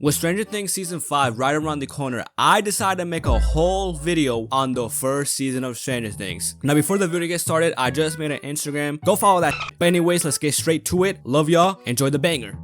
With Stranger Things Season 5 right around the corner, I decided to make a whole video on the first season of Stranger Things. Now before the video gets started, I just made an Instagram. Go follow that. But anyways, let's get straight to it. Love y'all. Enjoy the banger.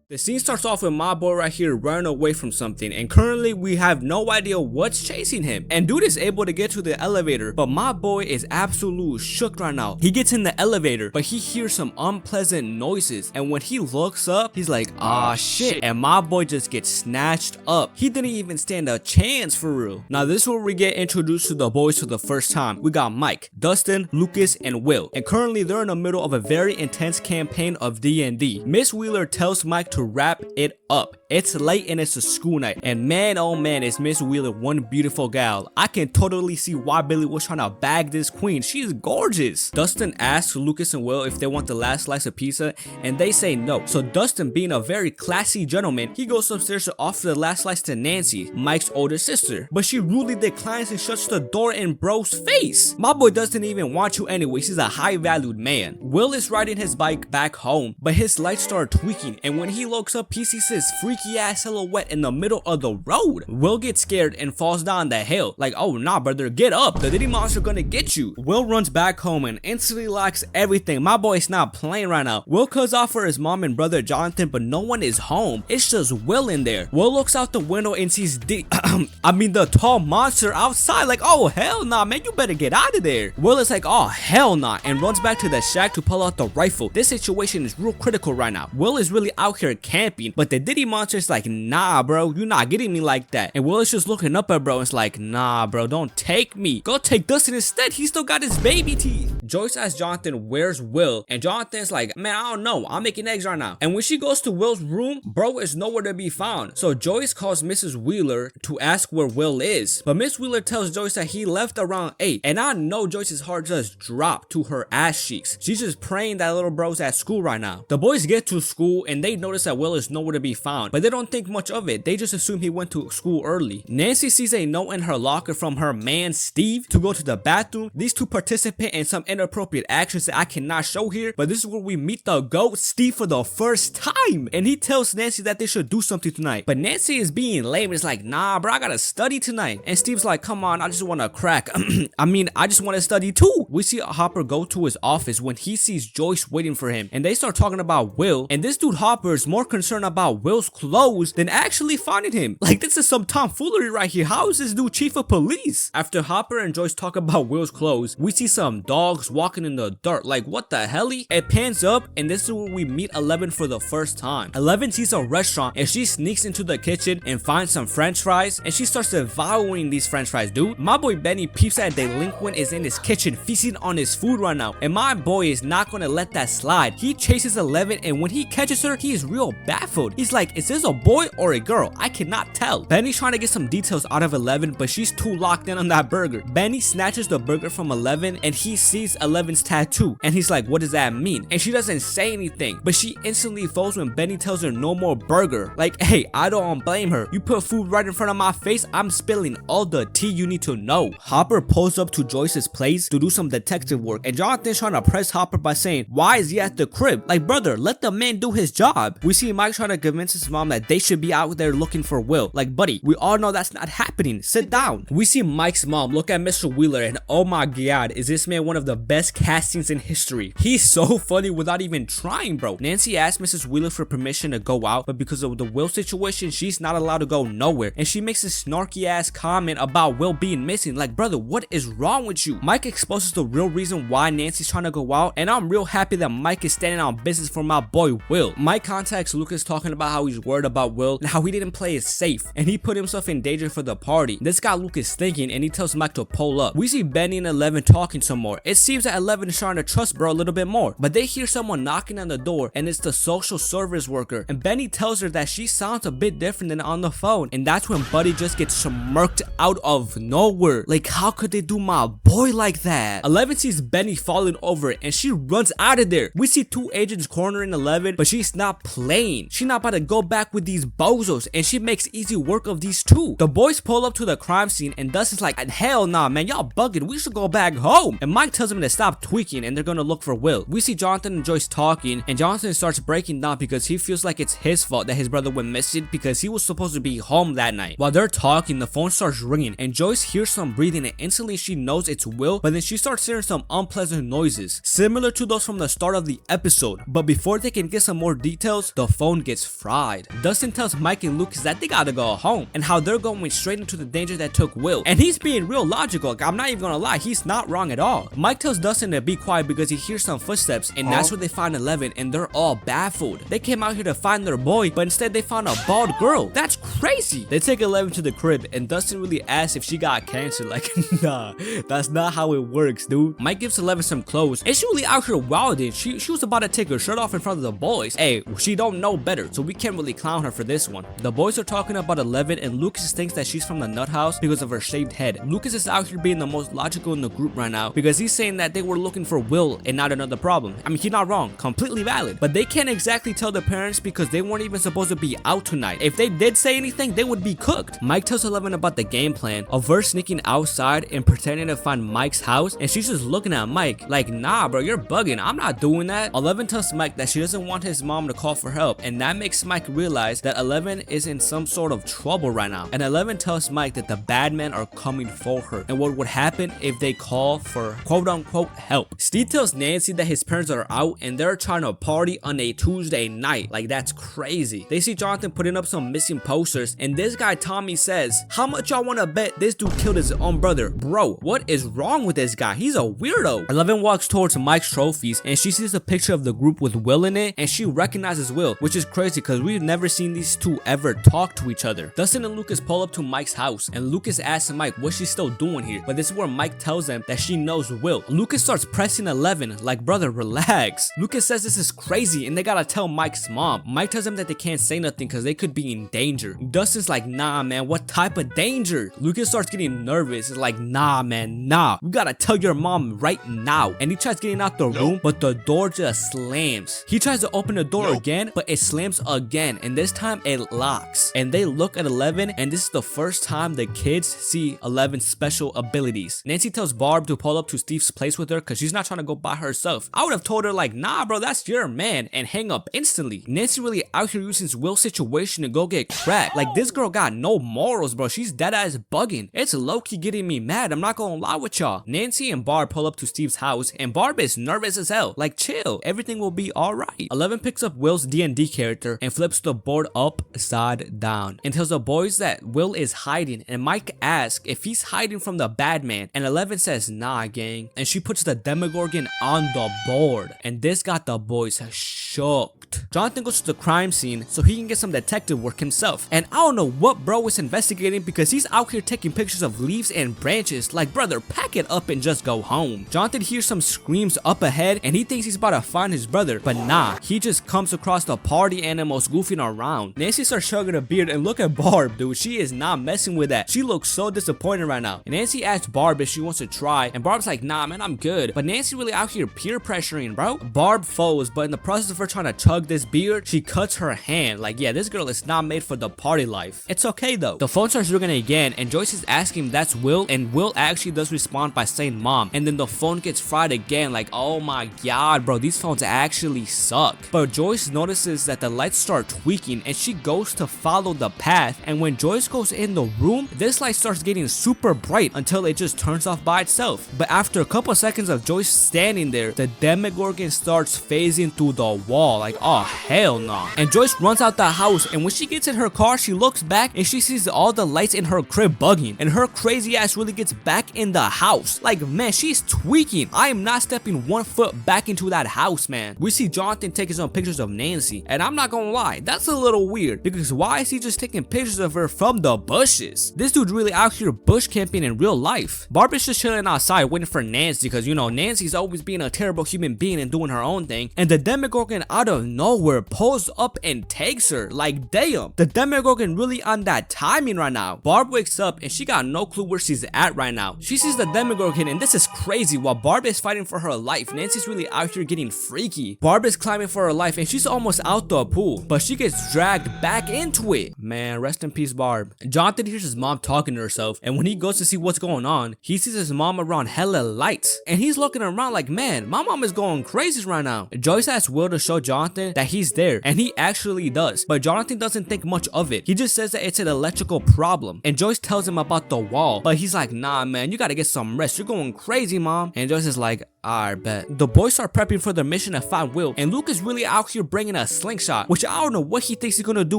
The scene starts off with my boy right here running away from something, and currently we have no idea what's chasing him. And dude is able to get to the elevator, but my boy is absolutely shook right now. He gets in the elevator, but he hears some unpleasant noises, and when he looks up, he's like, ah shit, and my boy just gets snatched up. He didn't even stand a chance for real. Now this is where we get introduced to the boys for the first time. We got Mike, Dustin, Lucas, and Will, and currently they're in the middle of a very intense campaign of D&D. Miss Wheeler tells Mike to wrap it up. It's late and it's a school night, and man oh man is Miss Wheeler one beautiful gal. I can totally see why Billy was trying to bag this queen. She's gorgeous. Dustin asks Lucas and Will if they want the last slice of pizza, and they say no. So Dustin, being a very classy gentleman, he goes upstairs to offer the last slice to Nancy, Mike's older sister, but she rudely declines and shuts the door in bro's face. My boy doesn't even want you anyway. He's a high valued man. Will is riding his bike back home, but his lights start tweaking, and when he looks up, he sees his freaky ass silhouette in the middle of the road. Will gets scared and falls down the hill like, oh nah brother, get up, the Diddy monster gonna get you. Will runs back home and instantly locks everything. My boy's not playing right now. Will calls out for his mom and brother Jonathan, but no one is home. It's just Will in there. Will looks out the window and sees the tall monster outside like, oh hell nah man, you better get out of there. Will is like, oh hell nah, and runs back to the shack to pull out the rifle. This situation is real critical right now. Will is really out here camping, but the Diddy monster is like, nah bro, you're not getting me like that. And Will is just looking up at bro and it's like, nah bro, don't take me, go take Dustin instead, he still got his baby teeth. Joyce asks Jonathan where's Will, and Jonathan's like, man I don't know, I'm making eggs right now. And when she goes to Will's room, bro is nowhere to be found. So Joyce calls Mrs. Wheeler to ask where Will is, but Miss Wheeler tells Joyce that he left around 8, and I know Joyce's heart just dropped to her ass cheeks. She's just praying that little bro's at school right now. The boys get to school and they notice that Will is nowhere to be found, but they don't think much of it. They just assume he went to school early. Nancy sees a note in her locker from her man Steve to go to the bathroom. These two participate in some inappropriate actions that I cannot show here, but this is where we meet the GOAT Steve for the first time, and he tells Nancy that they should do something tonight, but Nancy is being lame. It's like, nah bro, I gotta study tonight. And Steve's like, come on, I just want to crack. I just want to study too. We see Hopper go to his office when he sees Joyce waiting for him, and they start talking about Will, and this dude Hopper is more concerned about Will's clothes than actually finding him. Like, this is some tomfoolery right here. How is this dude chief of police? After Hopper and Joyce talk about Will's clothes, we see some dogs walking in the dirt. Like, what the helly? It pans up, and this is where we meet 11 for the first time. 11 sees a restaurant, and she sneaks into the kitchen and finds some french fries, and she starts devouring these french fries, dude. My boy Benny peeps that a delinquent is in his kitchen feasting on his food right now, and my boy is not gonna let that slide. He chases 11, and when he catches her, he is real baffled. He's like, is this a boy or a girl? I cannot tell. Benny's trying to get some details out of 11, but she's too locked in on that burger. Benny snatches the burger from 11, and he sees 11's tattoo, and he's like, what does that mean? And she doesn't say anything, but she instantly falls when Benny tells her no more burger. Like, hey, I don't blame her. You put food right in front of my face, I'm spilling all the tea you need to know. Hopper pulls up to Joyce's place to do some detective work, and Jonathan's trying to press Hopper by saying, why is he at the crib? Like, brother, let the man do his job. We see Mike trying to convince his mom that they should be out there looking for Will. Like, buddy, we all know that's not happening. Sit down. We see Mike's mom look at Mr. Wheeler, and oh my god, is this man one of the best castings in history. He's so funny without even trying, bro. Nancy asks Mrs. Wheeler for permission to go out, but because of the Will situation, she's not allowed to go nowhere, and she makes a snarky ass comment about Will being missing. Like, brother, what is wrong with you? Mike exposes the real reason why Nancy's trying to go out, and I'm real happy that Mike is standing on business for my boy Will. Mike contacts Lucas talking about how he's worried about Will and how he didn't play it safe, and he put himself in danger for the party. This got Lucas thinking, and he tells Mike to pull up. We see Benny and 11 talking some more. It seems that 11 is trying to trust bro a little bit more, but they hear someone knocking on the door, and it's the social service worker, and Benny tells her that she sounds a bit different than on the phone, and that's when Buddy just gets smirked out of nowhere. Like, how could they do my boy like that? 11 sees Benny falling over, and she runs out of there. We see two agents cornering 11, but she's not playing playing. She not about to go back with these bozos, and she makes easy work of these two. The boys pull up to the crime scene, and Dustin's like, hell nah, man, y'all bugging. We should go back home. And Mike tells him to stop tweaking, and they're gonna look for Will. We see Jonathan and Joyce talking, and Jonathan starts breaking down because he feels like it's his fault that his brother went missing because he was supposed to be home that night. While they're talking, the phone starts ringing, and Joyce hears some breathing, and instantly she knows it's Will, but then she starts hearing some unpleasant noises, similar to those from the start of the episode. But before they can get some more details, the phone gets fried. Dustin tells Mike and Lucas that they gotta go home, and how they're going straight into the danger that took Will. And he's being real logical. Like, I'm not even gonna lie, he's not wrong at all. Mike tells Dustin to be quiet because he hears some footsteps, and that's where they find Eleven, and they're all baffled. They came out here to find their boy, but instead they found a bald girl. That's crazy. They take Eleven to the crib, and Dustin really asks if she got cancer. Like, nah, that's not how it works, dude. Mike gives Eleven some clothes, and she really out here wilding. She was about to take her shirt off in front of the boys. Hey, she don't know better, so we can't really clown her for this one. The boys are talking about Eleven, and Lucas thinks that she's from the nut house because of her shaved head. Lucas is out here being the most logical in the group right now because he's saying that they were looking for Will and not another problem. I mean, he's not wrong, completely valid, but they can't exactly tell their parents because they weren't even supposed to be out tonight. If they did say anything, they would be cooked. Mike tells Eleven about the game plan of her sneaking outside and pretending to find Mike's house, and she's just looking at Mike like, nah bro, you're bugging, I'm not doing that. Eleven tells Mike that she doesn't want his mom to call for help, and that makes Mike realize that Eleven is in some sort of trouble right now. And Eleven tells Mike that the bad men are coming for her and what would happen if they call for quote unquote help. Steve tells Nancy that his parents are out and they're trying to party on a Tuesday night. Like, that's crazy. They see Jonathan putting up some missing posters, and this guy Tommy says, how much y'all want to bet this dude killed his own brother? Bro, what is wrong with this guy? He's a weirdo. Eleven walks towards Mike's trophies, and she sees a picture of the group with Will in it, and she recognizes Will, which is crazy because we've never seen these two ever talk to each other. Dustin and Lucas pull up to Mike's house, and Lucas asks Mike what she's still doing here, but this is where Mike tells them that she knows Will. Lucas starts pressing Eleven like, brother, relax. Lucas says this is crazy and they gotta tell Mike's mom. Mike tells them that they can't say nothing because they could be in danger. Dustin's like, nah man, what type of danger? Lucas starts getting nervous. It's like, nah man, nah, we gotta tell your mom right now. And he tries getting out the room, but the door just slams. He tries to open the door again, but it slams again, and this time it locks. And they look at Eleven, and this is the first time the kids see Eleven's special abilities. Nancy tells Barb to pull up to Steve's place with her because she's not trying to go by herself. I would have told her like, nah bro, that's your man, and hang up instantly. Nancy really out here using Will's situation to go get cracked. Like, this girl got no morals, bro. She's dead ass bugging. It's low-key getting me mad, I'm not gonna lie with y'all. Nancy and Barb pull up to Steve's house, and Barb is nervous as hell. Like, chill, everything will be alright. Eleven picks up Will's D&D character and flips the board upside down and tells the boys that Will is hiding, and Mike asks if he's hiding from the bad man, and Eleven says, nah gang, and she puts the Demogorgon on the board, and this got the boys shocked. Jonathan goes to the crime scene so he can get some detective work himself, and I don't know what bro is investigating because he's out here taking pictures of leaves and branches. Like, brother, pack it up and just go home. Jonathan hears some screams up ahead, and he thinks he's about to find his brother, but nah, he just comes across the party animals goofing around. Nancy starts shugging her beard, and look at Barb, dude, she is not messing with that. She looks so disappointed right now. And Nancy asks Barb if she wants to try, and Barb's like, nah man, I'm good. But Nancy really out here peer pressuring, bro. Barb falls, but in the process of her trying to chug this beer, she cuts her hand. Like, yeah, this girl is not made for the party life. It's okay though. The phone starts ringing again, and Joyce is asking if that's Will, and Will actually does respond by saying mom, and then the phone gets fried again. Like, oh my god bro, these phones actually suck. But Joyce notices that the lights start tweaking, and she goes to follow the path, and when Joyce goes in the room, this light starts getting super bright until it just turns off by itself. But after a couple seconds of Joyce standing there, the Demogorgon starts phasing through the wall. Like, oh hell no. And Joyce runs out the house, and when she gets in her car, she looks back and she sees all the lights in her crib bugging, and her crazy ass really gets back in the house. Like, man, she's tweaking. I am not stepping 1 foot back into that house, man. We see Jonathan taking some pictures of Nancy, and I'm not gonna lie, that's a little weird because why is he just taking pictures of her from the bushes? This dude's really out here bush camping in real life. Barb is just chilling outside waiting for Nancy because, you know, Nancy's always being a terrible human being and doing her own thing, and the Demogorgon out of nowhere pulls up and takes her. Like, damn, the Demogorgon really on that timing right now. Barb wakes up and she got no clue where she's at right now. She sees the Demogorgon, and this is crazy. While Barb is fighting for her life, Nancy's really out here getting freaky. Barb is climbing for her life, and she's almost Joyce out the pool, but she gets dragged back into it. Man, rest in peace, Barb. Jonathan hears his mom talking to herself, and when he goes to see what's going on, he sees his mom around hella lights, and he's looking around like, man, my mom is going crazy right now. Joyce asks Will to show Jonathan that he's there, and he actually does, but Jonathan doesn't think much of it. He just says that it's an electrical problem, and Joyce tells him about the wall, but he's like, nah man, you gotta get some rest, you're going crazy, mom. And Joyce is like, I bet. The boys start prepping for their mission to find Will, and Luke is really out here bringing a slingshot, which I don't know what he thinks he's gonna do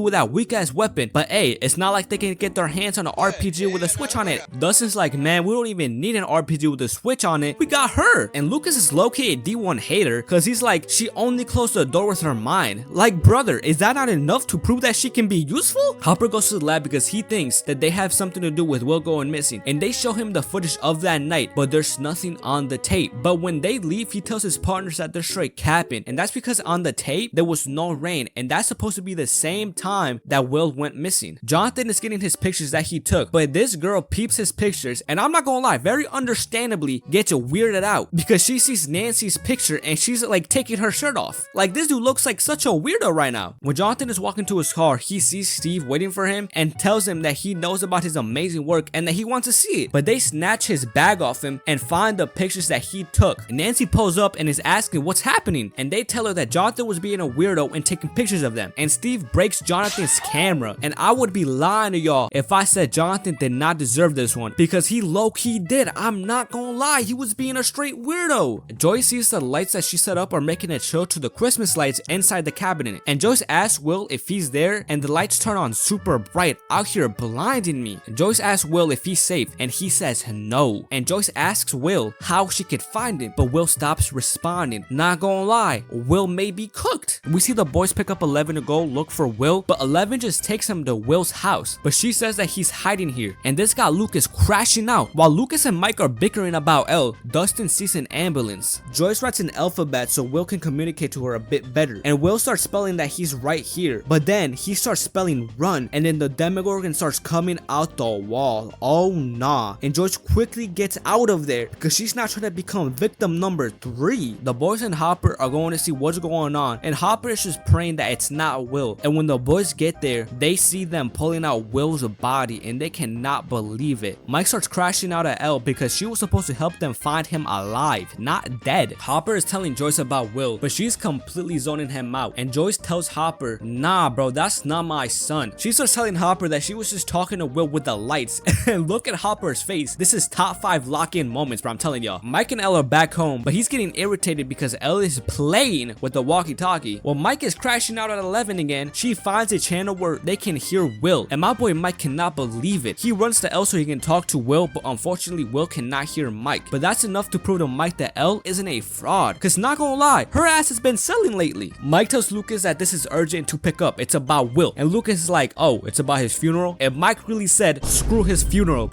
with that weak ass weapon, but hey, it's not like they can get their hands on an RPG with a switch on it. Dustin's like, man, we don't even need an RPG with a switch on it, we got her. And Lucas is low-key a D1 hater, cause he's like, she only closed the door with her mind. Like, brother, is that not enough to prove that she can be useful? Hopper goes to the lab because he thinks that they have something to do with Will going missing, and they show him the footage of that night, but there's nothing on the tape. But when they leave, he tells his partners that they're straight capping, and that's because on the tape there was no rain, and that's supposed to be the same time that Will went missing. Jonathan is getting his pictures that he took, but this girl peeps his pictures, and I'm not gonna lie, very understandably gets weirded out because she sees Nancy's picture and she's like taking her shirt off. Like, this dude looks like such a weirdo right now. When Jonathan is walking to his car, he sees Steve waiting for him and tells him that he knows about his amazing work and that he wants to see it, but they snatch his bag off him and find the pictures that he took. Nancy pulls up and is asking what's happening, and they tell her that Jonathan was being a weirdo and taking pictures of them, and Steve breaks Jonathan's camera. And I would be lying to y'all if I said Jonathan did not deserve this one, because he low-key did. I'm not gonna lie, he was being a straight weirdo. Joyce sees the lights that she set up are making a chill to the Christmas lights inside the cabinet, and Joyce asks Will if he's there, and the lights turn on super bright, out here blinding me. Joyce asks Will if he's safe, and he says no, and Joyce asks Will how she could find him, but Will stops responding. Not gonna lie, Will may be cooked. We see the boys pick up 11 to go look for Will, but 11 just takes him to Will's house, but she says that he's hiding here, and this guy Lucas crashing out. While Lucas and Mike are bickering about Elle, Dustin sees an ambulance. Joyce writes an alphabet so Will can communicate to her a bit better, and Will starts spelling that he's right here, but then he starts spelling run, and then the Demogorgon starts coming out the wall. Oh nah. And Joyce quickly gets out of there because she's not trying to become victim number 3. The boys and Hopper are going to see what's going on, and Hopper is just praying that it's not Will. And when the boys get there, they see them pulling out Will's body, and they cannot believe it. Mike starts crashing out at Elle because she was supposed to help them find him alive, not dead. Hopper is telling Joyce about Will, but she's completely zoning him out, and Joyce tells Hopper, nah bro, that's not my son. She starts telling Hopper that she was just talking to Will with the lights, and look at Hopper's face. This is top 5 lock-in moments, bro, I'm telling y'all. Mike and Elle are back home, but he's getting irritated because Elle is playing with the walkie-talkie. While Mike is crashing out at 11 again, she finds a channel where they can hear Will, and my boy Mike cannot believe it. He runs to Elle so he can talk to Will, but unfortunately Will cannot hear Mike. But that's enough to prove to Mike that Elle isn't a fraud, cause not gonna lie, her ass has been selling lately. Mike tells Lucas that this is urgent to pick up, it's about Will, and Lucas is like, oh, it's about his funeral? And Mike really said, screw his funeral.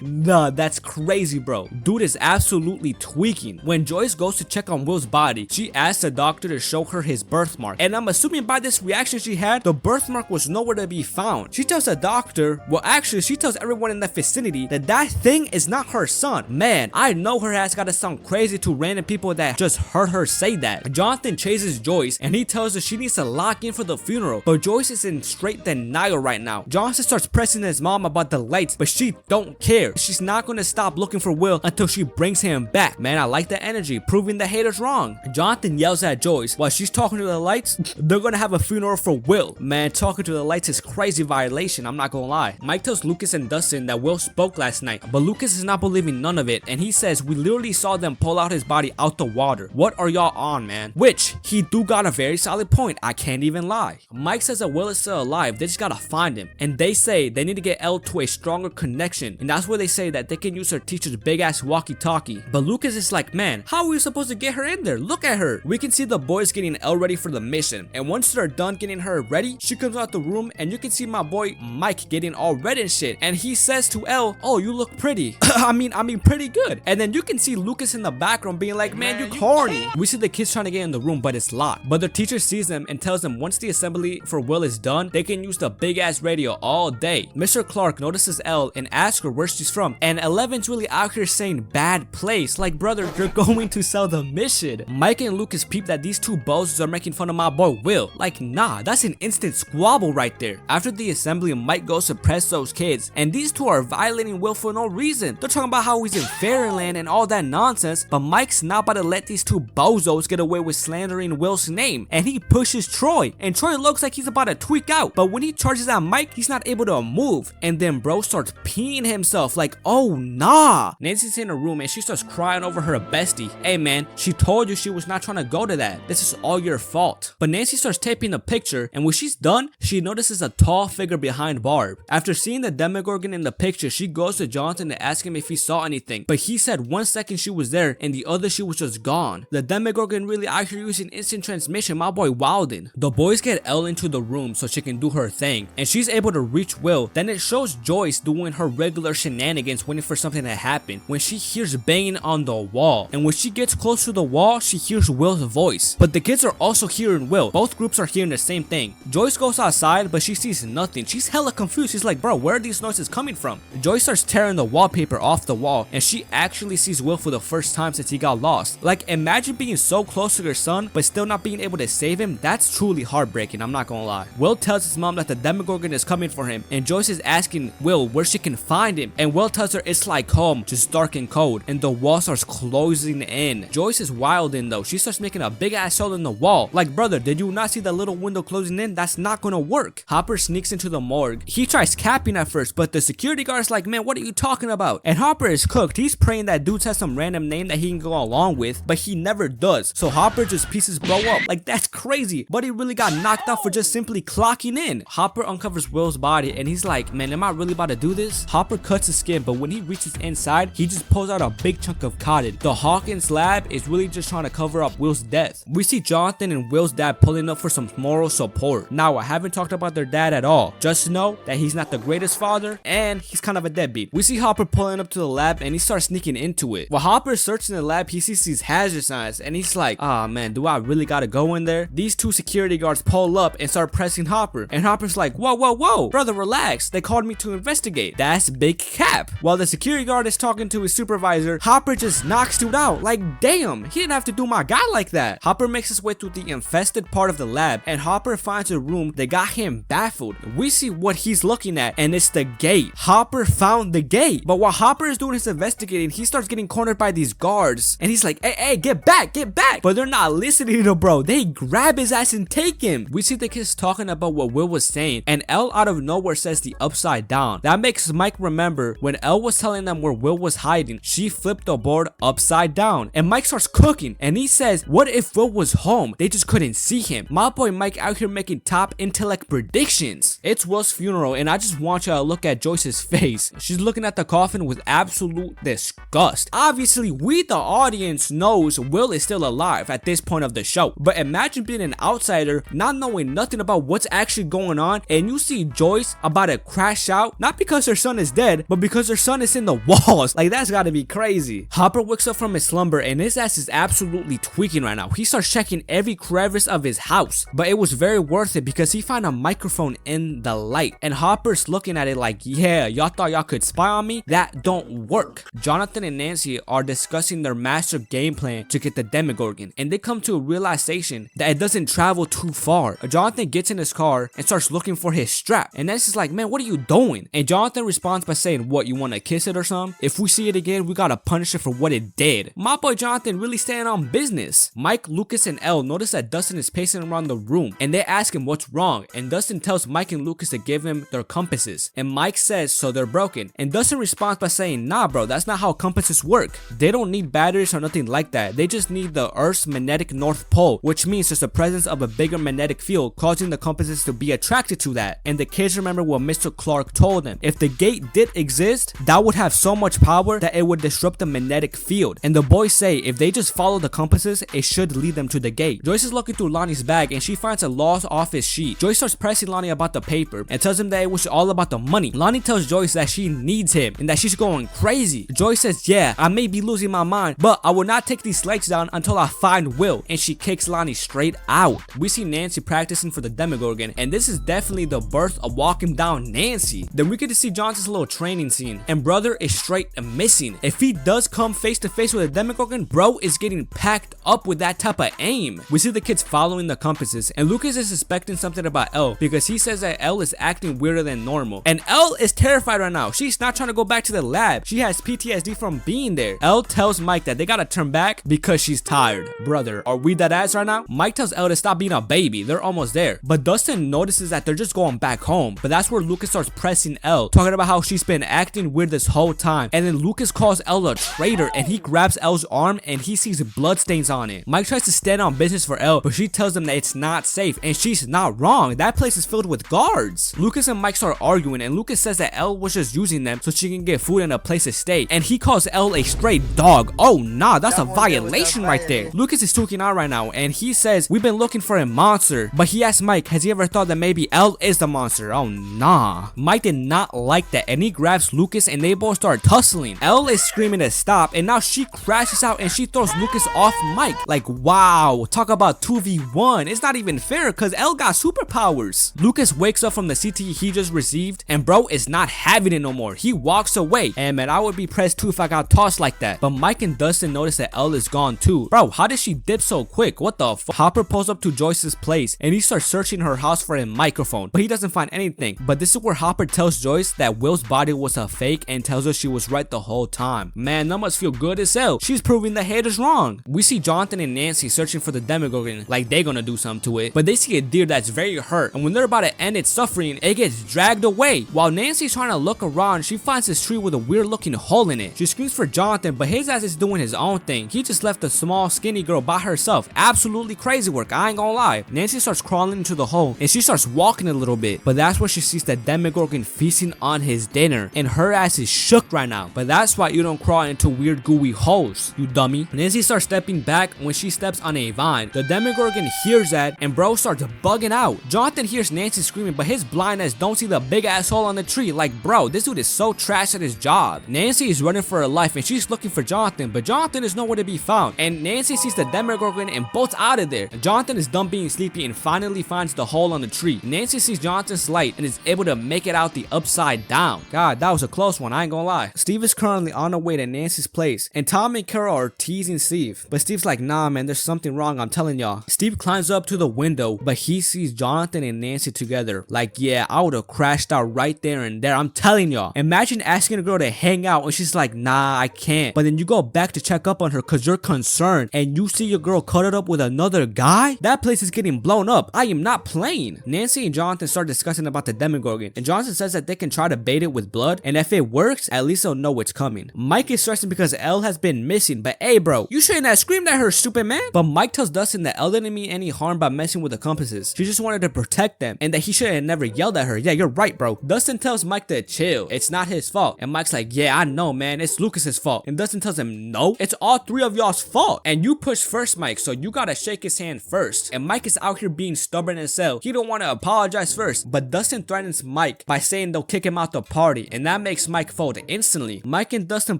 Nah, that's crazy, bro. Dude is absolutely tweaking. When Joyce goes to check on Will's body, she asks the doctor to show her his birthmark, and I'm assuming by this reaction she had, the birthmark was nowhere to be found. She tells the doctor, well actually she tells everyone in the vicinity that that thing is not her son. Man, I know her ass gotta sound crazy to random people that just heard her say that. Jonathan chases Joyce, and he tells her she needs to lock in for the funeral, but Joyce is in straight denial right now. Jonathan starts pressing his mom about the lights, but she don't care. She's not gonna stop looking for Will until she brings him back. Man, I like the energy, proving the haters wrong. Jonathan yells at Joyce while she's talking to the lights. They're gonna have a funeral for Will. Man, talking to the lights is crazy violation, I'm not gonna lie. Mike tells Lucas and Dustin that Will spoke last night, but Lucas is not believing none of it, and he says we literally saw them pull out his body out the water. What are y'all on, man? Which, he do got a very solid point, I can't even lie. Mike says that Will is still alive, they just gotta find him, and they say they need to get Elle to a stronger connection, and that's where they say that they can use her teacher's big ass walkie-talkie. But Lucas is like, man, how are we supposed to get her in there? Look at her. We can see the boys getting Elle ready for the mission, and once they're done getting her ready, she comes out the room, and you can see my boy Mike getting all red and shit, and he says to Elle, oh, you look pretty. I mean pretty good. And then you can see Lucas in the background being like, man, you corny. We see the kids trying to get in the room, but it's locked. But their teacher sees them and tells them once the assembly for Will is done, they can use the big ass radio all day. Mr. Clark notices Elle and asks her where she's from, and 11's really out here saying bad place, like brother, you're going to sell the mission. Mike and Lucas peep that these two bozos are making fun of my boy Will. Like, nah, that's an instant squabble right there. After the assembly, Mike goes to press those kids, and these two are violating Will for no reason. They're talking about how he's in Fairyland and all that nonsense, but Mike's not about to let these two bozos get away with slandering Will's name, and he pushes Troy, and Troy looks like he's about to tweak out, but when he charges at Mike, he's not able to move, and then bro starts peeing himself like, oh nah. Nancy's in her room and she starts crying over her bestie. Hey man, she told you she was not trying to go to that. This is all your fault. But Nancy starts taping the picture, and when she's done, she notices a tall figure behind Barb. After seeing the Demogorgon in the picture, she goes to Jonathan to ask him if he saw anything, but he said 1 second she was there and the other she was just gone. The Demogorgon really out here using instant transmission, my boy wildin'. The boys get Elle into the room so she can do her thing, and she's able to reach Will. Then it shows Joyce doing her regular shenanigans, waiting for something to happen, when she hears banging on the wall, and when she gets close to the wall, she hears Will's voice. But the kids are also hearing Will. Both groups are hearing the same thing. Joyce goes outside, but she sees nothing. She's hella confused. She's like, bro, where are these noises coming from? Joyce starts tearing the wallpaper off the wall, and she actually sees Will for the first time since he got lost. Like, imagine being so close to your son, but still not being able to save him. That's truly heartbreaking, I'm not gonna lie. Will tells his mom that the Demogorgon is coming for him, and Joyce is asking Will where she can find him, and Will tells her it's like home, just dark and cold, and the wall starts closing in. Joyce is wildin' though. She starts making a big ass hole in the wall. Like, brother, did you not see the little window closing in? That's not gonna work. Hopper sneaks into the morgue. He tries capping at first, but the security guard's like, man, what are you talking about? And Hopper is cooked. He's praying that dude has some random name that he can go along with, but he never does. So Hopper just pieces bro up. Like, that's crazy. But he really got knocked out for just simply clocking in. Hopper uncovers Will's body, and he's like, man, am I really about to do this? Hopper cuts his skin, but when he reaches inside, he just pulls out a big chunk of cotton. The Hawkins lab is really just trying to cover up Will's death. We see Jonathan and Will's dad pulling up for some moral support. Now, I haven't talked about their dad at all. Just know that he's not the greatest father, and he's kind of a deadbeat. We see Hopper pulling up to the lab, and he starts sneaking into it. While Hopper is searching the lab, he sees these hazard signs, and he's like, ah man, do I really gotta go in there? These two security guards pull up and start pressing Hopper, and Hopper's like, whoa, whoa, whoa, brother, relax. They called me to investigate. That's big cap. While the security guard is talking to his supervisor, Hopper just knocks dude out. Like, damn, he didn't have to do my guy like that. Hopper makes his way through the infested part of the lab, and Hopper finds a room that got him baffled. We see what he's looking at, and it's the gate. Hopper found the gate, but while Hopper is doing his investigating, he starts getting cornered by these guards, and he's like, hey, get back, get back. But they're not listening to bro. They grab his ass and take him. We see the kids talking about what Will was saying, and Elle out of nowhere says the upside down. That makes Mike remember when Elle was telling them where Will was hiding, she flipped the board upside down, and Mike starts cooking, and he says, what if Will was home? They just couldn't see him. My boy Mike out here making top intellect predictions. It's Will's funeral, and I just want y'all to look at Joyce's face. She's looking at the coffin with absolute disgust. Obviously, we the audience knows Will is still alive at this point of the show, but imagine being an outsider, not knowing nothing about what's actually going on, and you see Joyce about to crash out, not because her son is dead, but because her son is in the walls. Like, that's gotta be crazy. Hopper wakes up from his slumber, and his ass is absolutely tweaking right now. He starts checking every crevice of his house, but it was very worth it because he found a microphone in the light, and Hopper's looking at it like, yeah, y'all thought y'all could spy on me? That don't work. Jonathan and Nancy are discussing their master game plan to get the Demogorgon, and they come to a realization that it doesn't travel too far. Jonathan gets in his car and starts looking for his strap, and Nancy's like, man, what are you doing? And Jonathan responds by saying, what, you want to kiss it or something? If we see it again, we gotta punish it for what it did. My boy Jonathan really staying on business. Mike, Lucas, and Elle notice that Dustin is pacing around the room, and they ask him what's wrong, and Dustin tells Mike and Lucas to give him their compasses, and Mike says so they're broken, and Dustin responds by saying, nah bro, that's not how compasses work. They don't need batteries or nothing like that. They just need the Earth's magnetic North Pole, which means there's the presence of a bigger magnetic field causing the compasses to be attracted to that. And the kids remember what Mr. Clark told them. If the gate did exist, that would have so much power that it would disrupt the magnetic field. And the boys say if they just follow the compasses, it should lead them to the gate. Joyce is looking through Lonnie's bag, and she finds a lost office sheet. Joyce starts pressing Lonnie about the paper and tells him that it was all about the money. Lonnie tells Joyce that she needs him and that she's going crazy. Joyce says, yeah, I may be losing my mind, but I will not take these lights down until I find Will, and she kicks Lonnie straight out. We see Nancy practicing for the Demogorgon, and this is definitely the birth of walking down Nancy. Then we get to see Johnson's little training scene, and brother is straight missing. If he does come face to face with a Demogorgon, bro is getting packed up with that type of aim. We see the kids following the compasses, and Lucas is suspecting something about Elle because he says that Elle is acting weirder than normal. And Elle is terrified right now. She's not trying to go back to the lab. She has PTSD from being there. Elle tells Mike that they gotta turn back because she's tired. Brother, are we that ass right now? Mike tells Elle to stop being a baby. They're almost there. But Dustin notices that they're just going back home. But that's where Lucas starts pressing Elle, talking about how she's been acting weird this whole time. And then Lucas calls Elle a traitor, and he grabs Elle's arm and he sees bloodstains on it. Mike tries to stand on business for Elle, but she tells him that it's not safe, and she's not wrong. That place is filled with guards. Lucas and Mike start arguing, and Lucas says that Elle was just using them so she can get food and a place to stay, and he calls Elle a stray dog. Oh nah, that's a violation right there. Lucas is tweaking out right now, and he says we've been looking for a monster, but he asks Mike, has he ever thought that maybe Elle is the monster? Oh nah. Mike did not like that, and he grabs Lucas and they both start tussling. Elle is screaming to stop, and now she crashes out and she throws Lucas off Mike. Like, wow, talk about 2v1. It's not even fair because Elle got superpowers. Lucas wakes up from the CTE he just received, and bro is not having it no more. He walks away, and man, I would be pressed too if I got tossed like that. But Mike and Dustin notice that Elle is gone too. Bro, how did she dip so quick? What the fuck? Hopper pulls up to Joyce's place, and he starts searching her house for a microphone, but he doesn't find anything. But this is where Hopper tells Joyce that Will's body was a fake and tells her she was right the whole time. Man, that must feel good as hell. She's proving the haters wrong. We see Jonathan and Nancy searching for the Demogorgon like they're gonna do something to it, but they see a deer that's very hurt, and when they're about to end its suffering, it gets dragged away. While Nancy's trying to look around, she finds this tree with a weird looking hole in it. She screams for Jonathan, but his ass is doing his own thing. He just left a small skinny girl by herself. Absolutely crazy work, I ain't gonna lie. Nancy starts crawling into the hole, and she starts walking a little bit, but that's where she sees the Demogorgon feasting on his dinner, and her ass is shook right now. But that's why you don't crawl into weird gooey holes, you dummy. Nancy starts stepping back when she steps on a vine. The Demogorgon hears that, and bro starts bugging out. Jonathan hears Nancy screaming, but his blind ass don't see the big ass hole on the tree. Like, bro, this dude is so trash at his job. Nancy is running for her life, and she's looking for Jonathan, but Jonathan is nowhere to be found. And Nancy sees the Demogorgon and bolts out of there. Jonathan is done being sleepy and finally finds the hole on the tree. Nancy sees Jonathan's light and is able to make it out the upside down. God, that was a close one, I ain't gonna lie. Steve is currently on the way to Nancy's place, and Tom and Carol are teasing Steve, but Steve's like, nah man, there's something wrong, I'm telling y'all. Steve climbs up to the window, but he sees Jonathan and Nancy together. Like, yeah, I would have crashed out right there and there, I'm telling y'all. Imagine asking a girl to hang out and she's like, nah, I can't. But then you go back to check up on her because you're concerned, and you see your girl cuddled up with another guy? That place is getting blown up. I am not playing. Nancy and Jonathan start discussing about the Demogorgon, and Jonathan says that they can try to bait it with blood, and if it works, at least they'll know it's coming. Mike is stressing because Elle has been missing, but hey bro, you shouldn't have screamed at her, stupid man. But Mike tells Dustin that Elle didn't mean any harm by messing with the compasses. She just wanted to protect them, and that he should have never yelled at her. Yeah, you're right, bro. Dustin tells Mike to chill. It's not his fault. And Mike's like, yeah, I know, man. It's Lucas's fault. And Dustin tells him, no, it's all three of y'all's fault. And you pushed first, Mike, so you gotta shake his hand first. And Mike is out here being stubborn as hell. He don't want to apologize first, but Dustin threatens Mike by saying they'll kick him out the party, and that makes Mike fold instantly. Mike and Dustin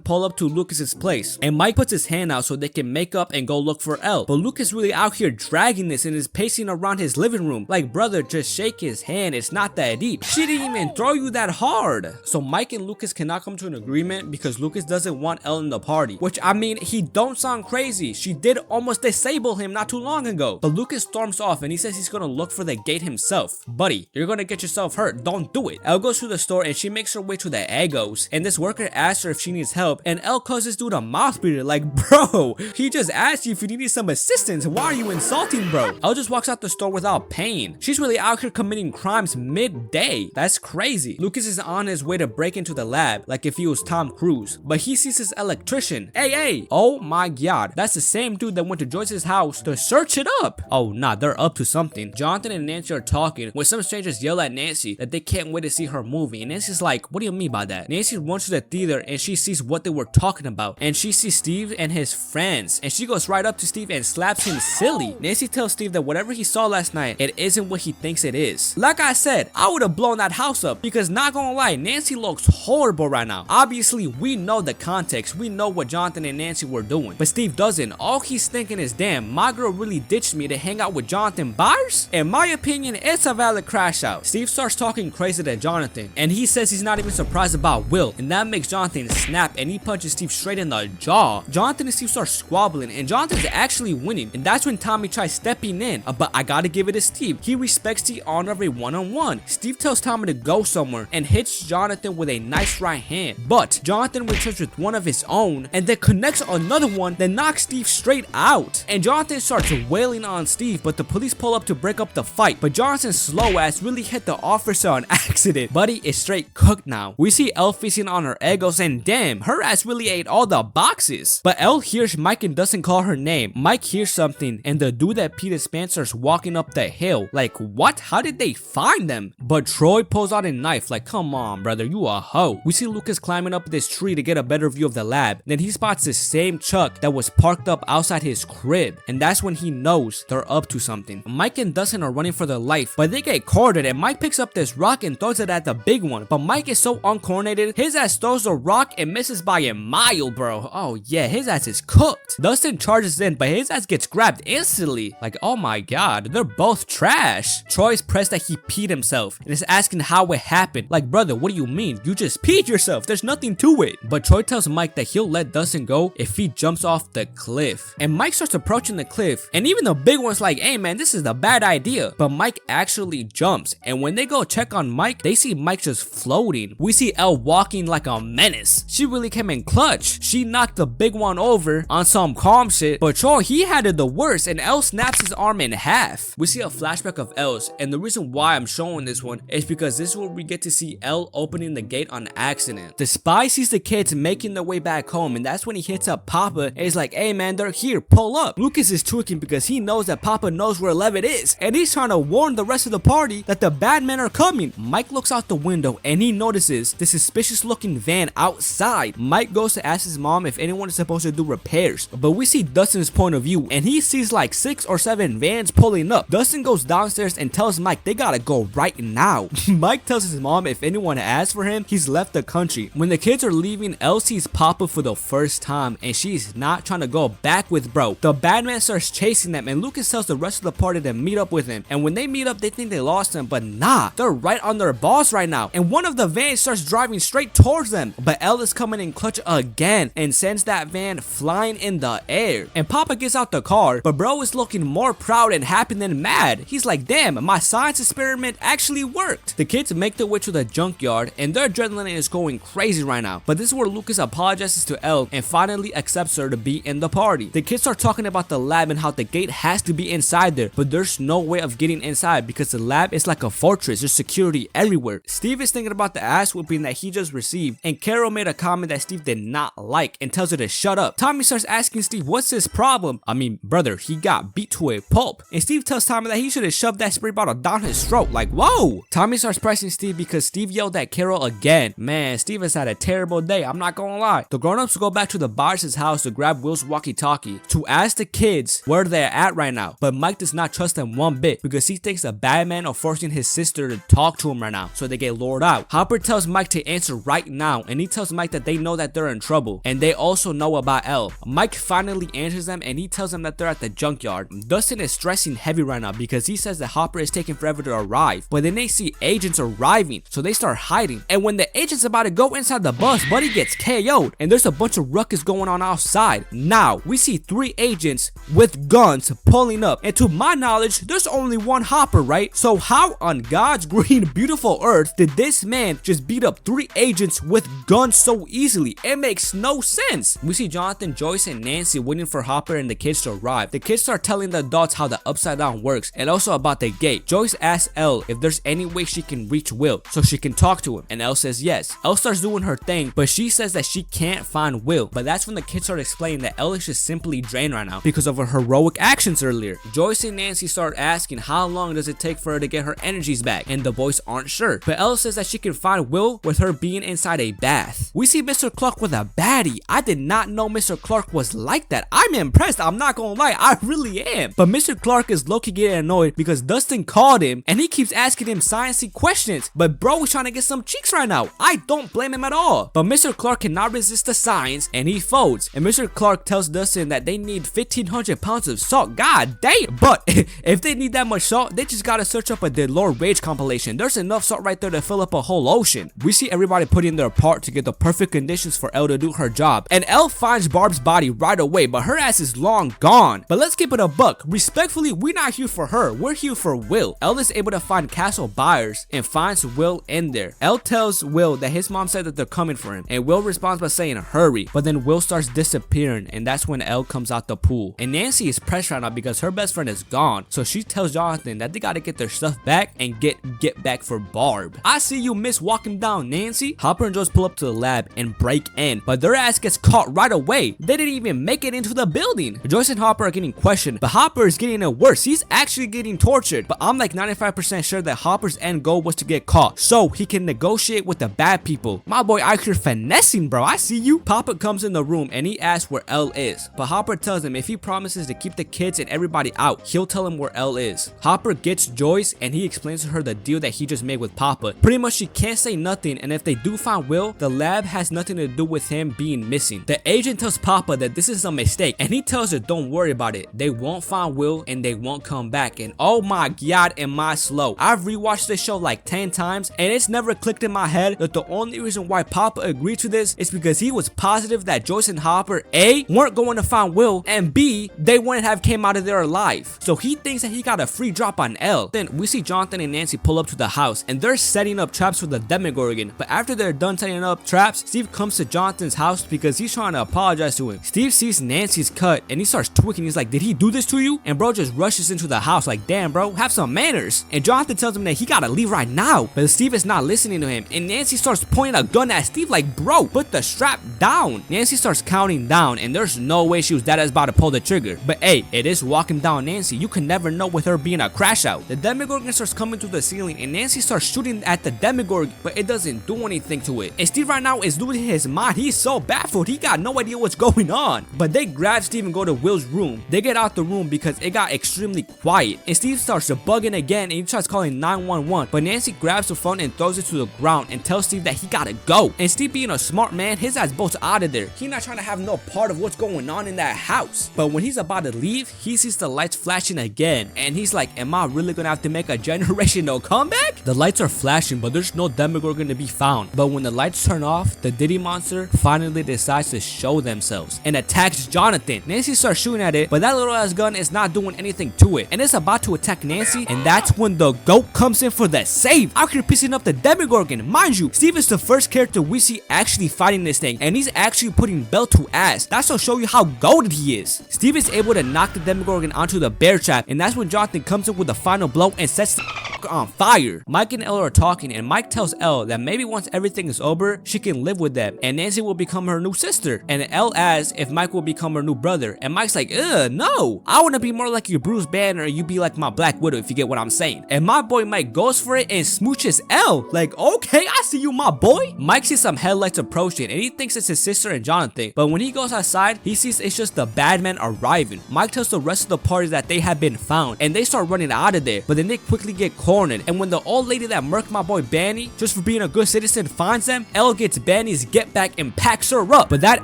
pull up to Lucas's place, and Mike puts his hand out so they can make up and go look for Elle. But Lucas really out here dragging this and is pacing around his living room. Like, brother, just shake his hand. It's not that deep. She didn't even throw you that hard. So Mike and Lucas cannot come to an agreement because Lucas doesn't want Elle in the party. Which, I mean, he don't sound crazy. She did almost disable him not too long ago. But Lucas storms off and he says he's gonna look for the gate himself. Buddy, you're gonna get yourself hurt. Don't do it. Elle goes to the store and she makes her way to the Eggos. And this worker asks her if she needs help. And Elle calls this dude a mouth breather. Like, bro, he just asked you if you needed some assistance. Why are you insulting, bro? Elle just walks out the store without paying. She's really out here committing crimes midday. That's crazy. Lucas is on his way to break into the lab like if he was Tom Cruise. But he sees his electrician. Hey. Oh my god. That's the same dude that went to Joyce's house to search it up. Oh nah, they're up to something. Jonathan and Nancy are talking when some strangers yell at Nancy that they can't wait to see her movie. And Nancy's like, what do you mean by that? Nancy runs to the theater and she sees what they were talking about. And she sees Steve and his friends. And she goes right up to Steve and slaps him silly. Nancy tells Steve that whatever he saw last night, it isn't what he thinks it is. Like I said, I would have blown that house up because not gonna lie, Nancy looks horrible right now. Obviously, we know the context. We know what Jonathan and Nancy were doing. But Steve doesn't. All he's thinking is, damn, my girl really ditched me to hang out with Jonathan Byers? In my opinion, it's a valid crash out. Steve starts talking crazy to Jonathan, and he says he's not even surprised about Will, and that makes Jonathan snap, and he punches Steve straight in the jaw. Jonathan and Steve start squabbling, and Jonathan's actually winning, and that's when Tom Tommy tries stepping in, but I gotta give it to Steve. He respects the honor of a one-on-one. Steve tells Tommy to go somewhere and hits Jonathan with a nice right hand, but Jonathan returns with one of his own and then connects another one that knocks Steve straight out. And Jonathan starts wailing on Steve, but the police pull up to break up the fight. But Jonathan's slow ass really hit the officer on accident. Buddy is straight cooked now. We see Elle feasting on her egos, and damn, her ass really ate all the boxes. But Elle hears Mike and doesn't call her name. Mike hears something, and the dude that Peter Spencer's walking up the hill. Like, what? How did they find them? But Troy pulls out a knife, like, come on, brother, you a hoe. We see Lucas climbing up this tree to get a better view of the lab. Then he spots the same Chuck that was parked up outside his crib, and that's when he knows they're up to something. Mike and Dustin are running for their life, but they get cornered, and Mike picks up this rock and throws it at the big one. But Mike is so uncoordinated, his ass throws the rock and misses by a mile, bro. Oh yeah, his ass is cooked. Dustin charges in, but his ass gets grabbed instantly. Like, oh my god, they're both trash. Troy's pressed that he peed himself and is asking how it happened. Like, brother, what do you mean? You just peed yourself. There's nothing to it. But Troy tells Mike that he'll let Dustin go if he jumps off the cliff. And Mike starts approaching the cliff, and even the big one's like, hey man, this is a bad idea. But Mike actually jumps, and when they go check on Mike, they see Mike just floating. We see Elle walking like a menace. She really came in clutch. She knocked the big one over on some calm shit, but Troy, he had it the worst, and Elle snaps his arm in half. We see a flashback of Elle's, and the reason why I'm showing this one is because this is where we get to see Elle opening the gate on accident. The spy sees the kids making their way back home, and that's when he hits up Papa and he's like, hey man, they're here, pull up. Lucas is tweaking because he knows that Papa knows where Levitt is, and he's trying to warn the rest of the party that the bad men are coming. Mike looks out the window and he notices the suspicious looking van outside. Mike goes to ask his mom if anyone is supposed to do repairs, but we see Dustin's point of view, and he sees like 6 or 7 vans pulling up. Dustin goes downstairs and tells Mike they gotta go right now. Mike tells his mom if anyone asks for him, he's left the country. When the kids are leaving, Elle sees Papa for the first time, and she's not trying to go back with bro. The bad man starts chasing them, and Lucas tells the rest of the party to meet up with him. And when they meet up, they think they lost him, but nah, they're right on their balls right now. And one of the vans starts driving straight towards them, but Elle is coming in clutch again and sends that van flying in the air. And Papa gets out the car, but bro is looking more proud and happy than mad. He's like, damn, my science experiment actually worked. The kids make their way to the junkyard, and their adrenaline is going crazy right now. But this is where Lucas apologizes to Elle and finally accepts her to be in the party. The kids start talking about the lab and how the gate has to be inside there, but there's no way of getting inside because the lab is like a fortress. There's security everywhere. Steve is thinking about the ass whooping that he just received, and Carol made a comment that Steve did not like and tells her to shut up. Tommy starts asking Steve what's his problem. I mean, brother, he got beat to a pulp, and Steve tells Tommy that he should have shoved that spray bottle down his throat. Like, whoa. Tommy starts pressing Steve because Steve yelled at Carol again. Man, Steve has had a terrible day, I'm not gonna lie. The grown-ups go back to the Byers' house to grab Will's walkie-talkie to ask the kids where they're at right now, but Mike does not trust them one bit because he thinks the bad man are forcing his sister to talk to him right now, so they get lured out. Hopper tells Mike to answer right now, and he tells Mike that they know that they're in trouble, and they also know about Elle. Mike finally answers them, and he tells them that they're at the junkyard. Dustin is stressing heavy right now because he says that Hopper is taking forever to arrive, but then they see agents arriving, so they start hiding. And when the agent's about to go inside the bus, Buddy gets KO'd, and there's a bunch of ruckus going on outside. Now we see 3 agents with guns pulling up, and to my knowledge there's only one Hopper, right? So how on God's green beautiful earth did this man just beat up 3 agents with guns so easily? It makes no sense. We see Jonathan, Joyce, and Nancy waiting for Hopper and the kids to arrive. The kids start telling the adults how the upside down works and also about the gate. Joyce asks Elle if there's any way she can reach Will so she can talk to him, and Elle says yes. Elle starts doing her thing, but she says that she can't find Will. But that's when the kids start explaining that Elle is just simply drained right now because of her heroic actions earlier. Joyce and Nancy start asking how long does it take for her to get her energies back, and the boys aren't sure. But Elle says that she can find Will with her being inside a bath. We see Mr. Clark with a baddie. I did not know Mr. Clark was like that. I'm impressed, I'm not gonna lie, I really am. But Mr. Clark is low-key getting annoyed because Dustin called him and he keeps asking him sciencey questions, but bro is trying to get some cheeks right now. I don't blame him at all. But Mr. Clark cannot resist the science and he folds, and Mr. Clark tells Dustin that they need 1,500 pounds of salt. God damn. But if they need that much salt, they just gotta search up a Dead Lord Rage compilation. There's enough salt right there to fill up a whole ocean. We see everybody putting their part to get the perfect conditions for Elle to do her job, and Elle finds Barb's body right away, but her ass is long gone. But let's keep it a buck. Respectfully, we're not here for her. We're here for Will. Elle is able to find Castle Byers and finds Will in there. Elle tells Will that his mom said that they're coming for him, and Will responds by saying hurry, but then Will starts disappearing, and that's when Elle comes out the pool. And Nancy is pressed right now because her best friend is gone, so she tells Jonathan that they gotta get their stuff back and get back for Barb. I see you miss walking down, Nancy. Hopper and Joyce pull up to the lab and break in, but their ass gets caught right away. They didn't even make it into the building. Joyce and Hopper are getting questioned, but Hopper is getting it worse. He's actually getting tortured, but I'm like 95% sure that Hopper's end goal was to get caught so he can negotiate with the bad people. My boy out here finessing, bro. I see you. Papa comes in the room and he asks where Elle is, but Hopper tells him if he promises to keep the kids and everybody out, he'll tell him where Elle is. Hopper gets Joyce and he explains to her the deal that he just made with Papa. Pretty much she can't say nothing, and if they do find Will, the lab has nothing to do with him being missing. The agent tells Papa that this is a mistake, and he tells her don't worry about it. They won't find Will and they won't come back. And oh my god, am I slow. I've rewatched this show like 10 times and it's never clicked in my head that the only reason why Papa agreed to this is because he was positive that Joyce and Hopper A, weren't going to find Will, and B, they wouldn't have came out of there alive. So he thinks that he got a free drop on Elle. Then we see Jonathan and Nancy pull up to the house and they're setting up traps for the Demogorgon, but after they're done setting up traps, Steve comes to Jonathan's house because he's trying to apologize to him. Steve sees Nancy's cut and he starts tweaking. He's like, did he do this to you? And bro just rushes into the house like, damn bro, have some manners. And Jonathan tells him that he gotta leave right now, but Steve is not listening to him, and Nancy starts pointing a gun at Steve like, bro, put the strap down. Nancy starts counting down and there's no way she was that about to pull the trigger, but hey, it is walking down Nancy. You can never know with her being a crash out. The Demogorgon starts coming through the ceiling and Nancy starts shooting at the Demogorgon, but it doesn't do anything to it. And Steve right now is losing his mind. He's so baffled. He got no idea what's going on. But they grab Steve and go to Will's room. They get out the room because it got extremely quiet, and Steve starts bugging again and he tries calling 911, but Nancy grabs the phone and throws it to the ground and tells Steve that he gotta go. And Steve, being a smart man, his ass bolts out of there. He not trying to have no part of what's going on in that house. But when he's about to leave, he sees the lights flashing again and he's like, am I really gonna have to make a generational comeback? The lights are flashing, but there's no Demogorgon to be found. But when the lights turn off, the Diddy monster finally decides to show themselves and attacks Jonathan. Nancy starts shooting at it, but that little ass gun is not doing anything to it, and it's about to attack Nancy, and that's when the goat comes in for the save. Out here pissing up the Demogorgon. Mind you, Steve is the first character we see actually fighting this thing, and he's actually putting bell to ass. That's to show you how goated he is. Steve is able to knock the Demogorgon onto the bear trap, and that's when Jonathan comes in with the final blow and sets the on fire. Mike and Elle are talking, and Mike tells Elle that maybe once everything is over, she can live with them and Nancy will become her new sister. And Elle asks if Mike will become her new brother, and Mike's like, no, I want to be more like your Bruce Banner and you be like my Black Widow, if you get what I'm saying. And my boy Mike goes for it and smooches Elle like, okay, I see you, my boy. Mike sees some headlights approaching and he thinks it's his sister and Jonathan, but when he goes outside, he sees it's just the bad men arriving. Mike tells the rest of the party that they have been found and they start running out of there, but then they quickly get cornered. And when the old lady that murked my boy Banny just for being a good citizen finds them, Elle gets Banny's get back and packs her up, but that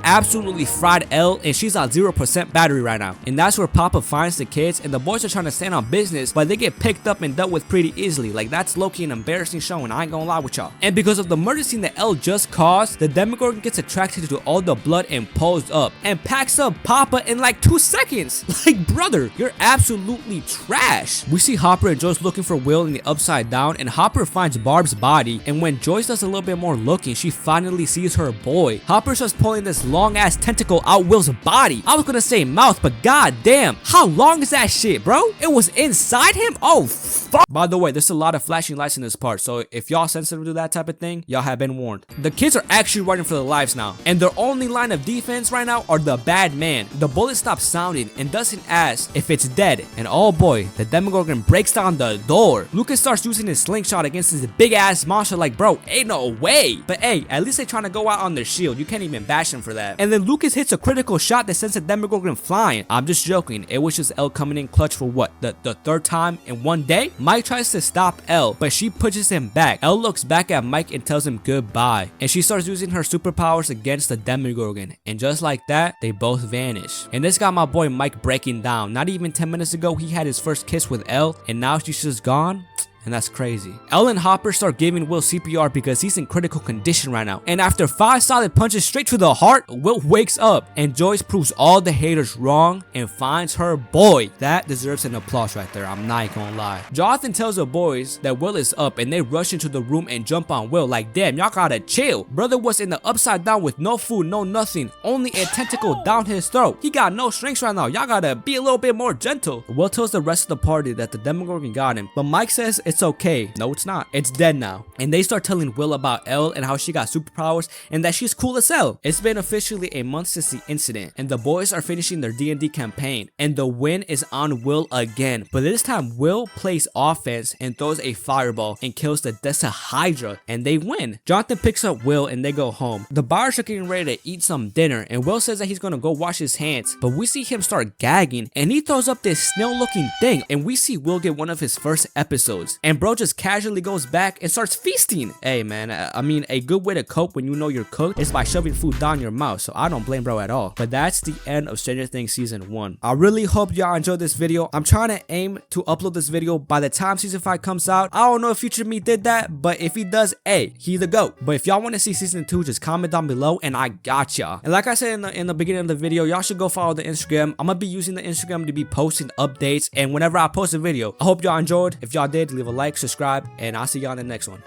absolutely fried Elle and she's on 0% battery right now. And that's where Papa finds the kids, and the boys are trying to stand on business, but they get picked up and dealt with pretty easily. Like, that's low-key an embarrassing show, and I ain't gonna lie with y'all. And because of the murder scene that Elle just caused, the Demogorgon gets attracted to all the blood and pulls up and packs up Papa in like 2 seconds. Like, brother, you're absolutely trash. We see Hopper and Joyce looking for Will in the Upside Down, and Hopper finds Barb's body, and when Joyce does a little bit more looking, she finally sees her boy. Hopper starts pulling this long-ass tentacle out Will's body. I was gonna say mouth, but god damn, how long is that shit, bro? It was inside him? Oh, fuck. By the way, there's a lot of flashing lights in this part, so if y'all sensitive to that type of thing, y'all have been warned. The kids are actually running for their lives now, and their only line of defense right now are the bad man. The bullet stops sounding and doesn't ask if it's dead, and oh boy, the Demogorgon breaks down the door. Lucas starts using his slingshot against this big ass monster like, bro, ain't no way. But hey, at least they're trying to go out on their shield. You can't even bash him for that. And then Lucas hits a critical shot that sends the Demogorgon flying. I'm just joking. It was just Elle coming in clutch for what? The third time in one day? Mike tries to stop Elle, but she pushes him back. Elle looks back at Mike and tells him goodbye. And she starts using her superpowers against the Demogorgon. And just like that, they both vanish. And this got my boy Mike breaking down. Not even 10 minutes ago, he had his first kiss with Elle, and now she's just gone. and that's crazy. Elle and Hopper start giving Will CPR because he's in critical condition right now. And after 5 solid punches straight to the heart, Will wakes up and Joyce proves all the haters wrong and finds her boy. That deserves an applause right there, I'm not gonna lie. Jonathan tells the boys that Will is up and they rush into the room and jump on Will like, damn, y'all gotta chill. Brother was in the upside down with no food, no nothing, only a tentacle down his throat. He got no strength right now, y'all gotta be a little bit more gentle. Will tells the rest of the party that the Demogorgon got him, but Mike says it's okay. No, it's not. It's dead now. And they start telling Will about Elle and how she got superpowers and that she's cool as hell. It's been officially a month since the incident, and the boys are finishing their D&D campaign, and the win is on Will again. But this time, Will plays offense and throws a fireball and kills the Dessa Hydra, and they win. Jonathan picks up Will and they go home. The buyers are getting ready to eat some dinner, and Will says that he's gonna go wash his hands, but we see him start gagging, and he throws up this snail-looking thing, and we see Will get one of his first episodes, and bro just casually goes back and starts feasting. Hey man, I mean, a good way to cope when you know you're cooked is by shoving food down your mouth, so I don't blame bro at all. But that's the end of Stranger Things season 1. I really hope y'all enjoyed this video. I'm trying to aim to upload this video by the time season 5 comes out. I don't know if Future Me did that, but if he does, hey, he the GOAT. But if y'all want to see season 2, just comment down below and I got y'all. And like I said in the beginning of the video, y'all should go follow the Instagram. I'm gonna be using the Instagram to be posting updates and whenever I post a video. I hope y'all enjoyed. If y'all did, leave a like, subscribe, and I'll see y'all in the next one.